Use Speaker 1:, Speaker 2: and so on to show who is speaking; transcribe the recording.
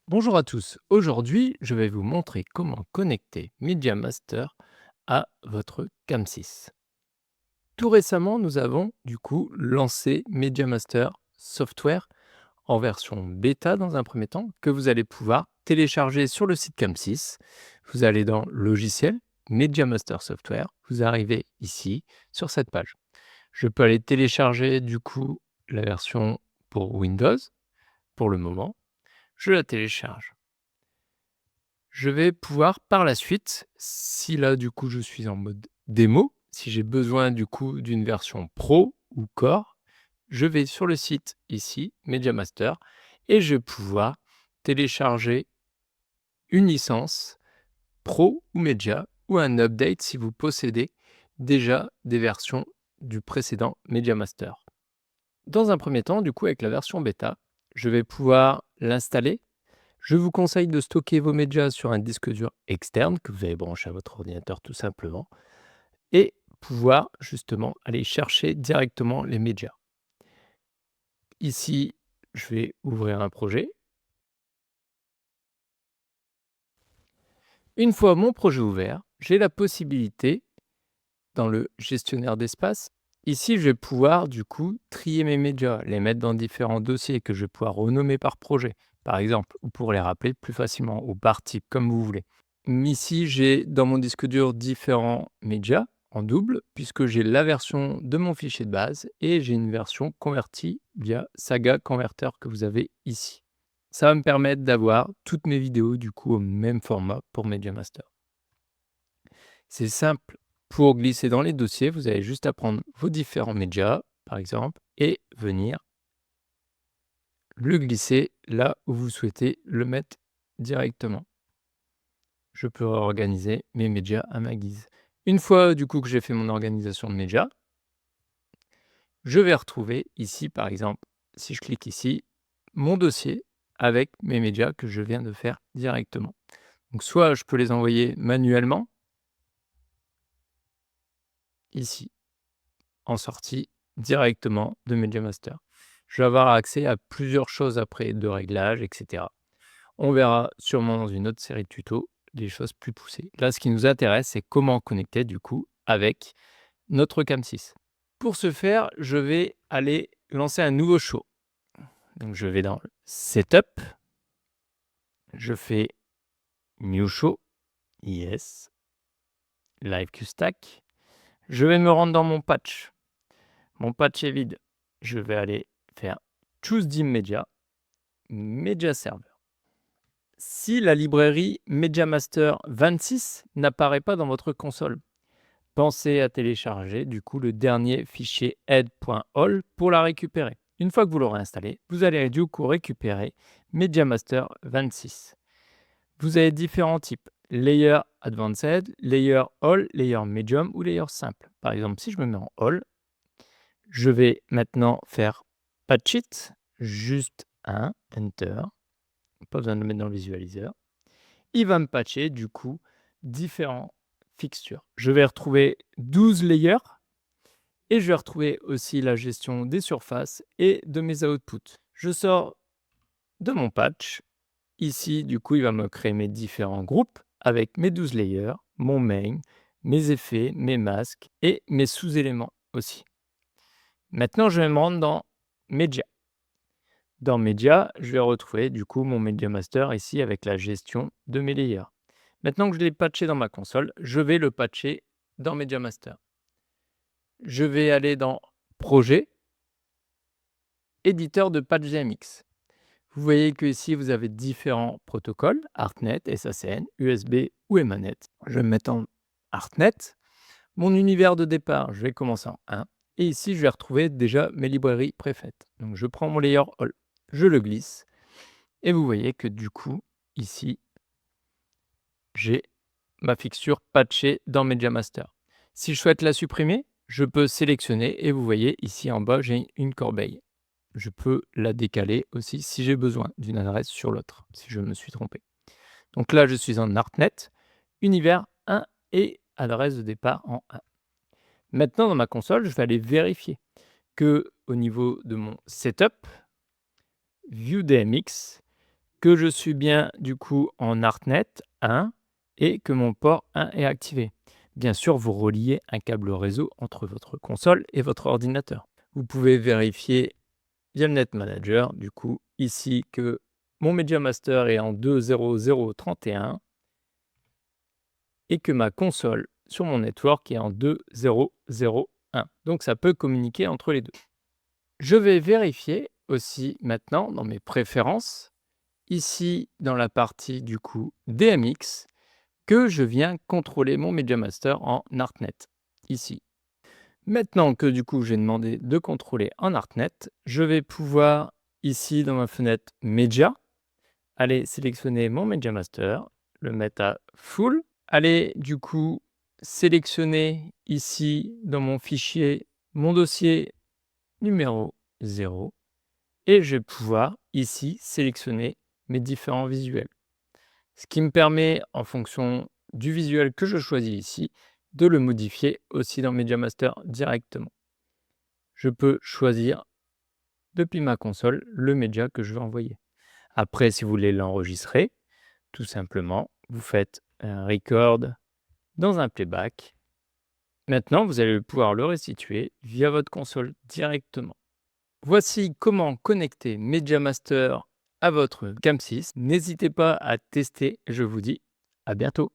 Speaker 1: Bonjour à tous, aujourd'hui je vais vous montrer comment connecter MediaMaster à votre CAM6. Tout récemment, nous avons du coup lancé MediaMaster Software en version bêta dans un premier temps, que vous allez pouvoir télécharger sur le site CAM6. Vous allez dans Logiciel, MediaMaster Software, vous arrivez ici sur cette page. Je peux aller télécharger du coup la version pour Windows pour le moment. Je la télécharge. Je vais pouvoir par la suite, si là du coup je suis en mode démo, si j'ai besoin du coup d'une version pro ou core, je vais sur le site ici, MediaMaster, et je vais pouvoir télécharger une licence pro ou média ou un update si vous possédez déjà des versions du précédent MediaMaster. Dans un premier temps, du coup, avec la version bêta, je vais pouvoir l'installer. Je vous conseille de stocker vos médias sur un disque dur externe que vous allez brancher à votre ordinateur tout simplement et pouvoir justement aller chercher directement les médias. Ici, je vais ouvrir un projet. Une fois mon projet ouvert, j'ai la possibilité, dans le gestionnaire d'espace, ici, je vais pouvoir du coup trier mes médias, les mettre dans différents dossiers que je vais pouvoir renommer par projet, par exemple, ou pour les rappeler plus facilement, ou par type, comme vous voulez. Ici, j'ai dans mon disque dur différents médias en double, puisque j'ai la version de mon fichier de base et j'ai une version convertie via Saga Converter que vous avez ici. Ça va me permettre d'avoir toutes mes vidéos du coup au même format pour MediaMaster. C'est simple, pour glisser dans les dossiers, vous avez juste à prendre vos différents médias, par exemple, et venir le glisser là où vous souhaitez le mettre directement. Je peux organiser mes médias à ma guise. Une fois du coup que j'ai fait mon organisation de médias, je vais retrouver ici, par exemple, si je clique ici, mon dossier avec mes médias que je viens de faire directement. Donc soit je peux les envoyer manuellement, ici, en sortie directement de MediaMaster. Je vais avoir accès à plusieurs choses après de réglages, etc. On verra sûrement dans une autre série de tutos des choses plus poussées. Là, ce qui nous intéresse, c'est comment connecter du coup avec notre CAM6. Pour ce faire, je vais aller lancer un nouveau show. Donc je vais dans Setup, je fais New Show, Yes, Live QStack. Je vais me rendre dans mon patch. Mon patch est vide. Je vais aller faire Choose Dim Media, Media Server. Si la librairie MediaMaster 26 n'apparaît pas dans votre console, pensez à télécharger du coup le dernier fichier head.all pour la récupérer. Une fois que vous l'aurez installé, vous allez du coup récupérer MediaMaster 26. Vous avez différents types, Layer Advanced, Layer All, Layer Medium ou Layer Simple. Par exemple, si je me mets en All, je vais maintenant faire Patch It, juste un, Enter, pas besoin de le mettre dans le visualiseur. Il va me patcher du coup différents fixtures. Je vais retrouver 12 layers et je vais retrouver aussi la gestion des surfaces et de mes outputs. Je sors de mon patch. Ici, du coup, il va me créer mes différents groupes avec mes 12 layers, mon main, mes effets, mes masques et mes sous-éléments aussi. Maintenant, je vais me rendre dans Media. Dans Media, je vais retrouver du coup mon Media Master ici avec la gestion de mes layers. Maintenant que je l'ai patché dans ma console, je vais le patcher dans Media Master. Je vais aller dans Projet, Éditeur de patch GMX. Vous voyez que ici vous avez différents protocoles, ArtNet, SACN, USB ou Emanet. Je vais me mettre en ArtNet. Mon univers de départ, je vais commencer en 1. Et ici, je vais retrouver déjà mes librairies préfaites. Donc je prends mon layer All, je le glisse. Et vous voyez que du coup, ici, j'ai ma fixture patchée dans MediaMaster. Si je souhaite la supprimer, je peux sélectionner et vous voyez ici en bas, j'ai une corbeille. Je peux la décaler aussi si j'ai besoin d'une adresse sur l'autre, si je me suis trompé. Donc là, je suis en ArtNet, univers 1 et adresse de départ en 1. Maintenant, dans ma console, je vais aller vérifier que au niveau de mon setup, ViewDMX, que je suis bien du coup en ArtNet 1 et que mon port 1 est activé. Bien sûr, vous reliez un câble réseau entre votre console et votre ordinateur. Vous pouvez vérifier via le Net Manager, du coup, ici, que mon Media Master est en 2.0.0.31 et que ma console sur mon network est en 2.0.0.1. Donc, ça peut communiquer entre les deux. Je vais vérifier aussi maintenant dans mes préférences, ici dans la partie du coup DMX, que je viens contrôler mon Media Master en ArtNet, ici. Maintenant que du coup j'ai demandé de contrôler en ArtNet, je vais pouvoir ici dans ma fenêtre Media, aller sélectionner mon Media Master, le mettre à Full, aller du coup sélectionner ici dans mon fichier mon dossier numéro 0 et je vais pouvoir ici sélectionner mes différents visuels. Ce qui me permet, en fonction du visuel que je choisis ici, de le modifier aussi dans Media Master directement. Je peux choisir depuis ma console le média que je veux envoyer. Après, si vous voulez l'enregistrer, tout simplement, vous faites un record dans un playback. Maintenant, vous allez pouvoir le restituer via votre console directement. Voici comment connecter Media Master à votre Cam 6. N'hésitez pas à tester. Je vous dis à bientôt.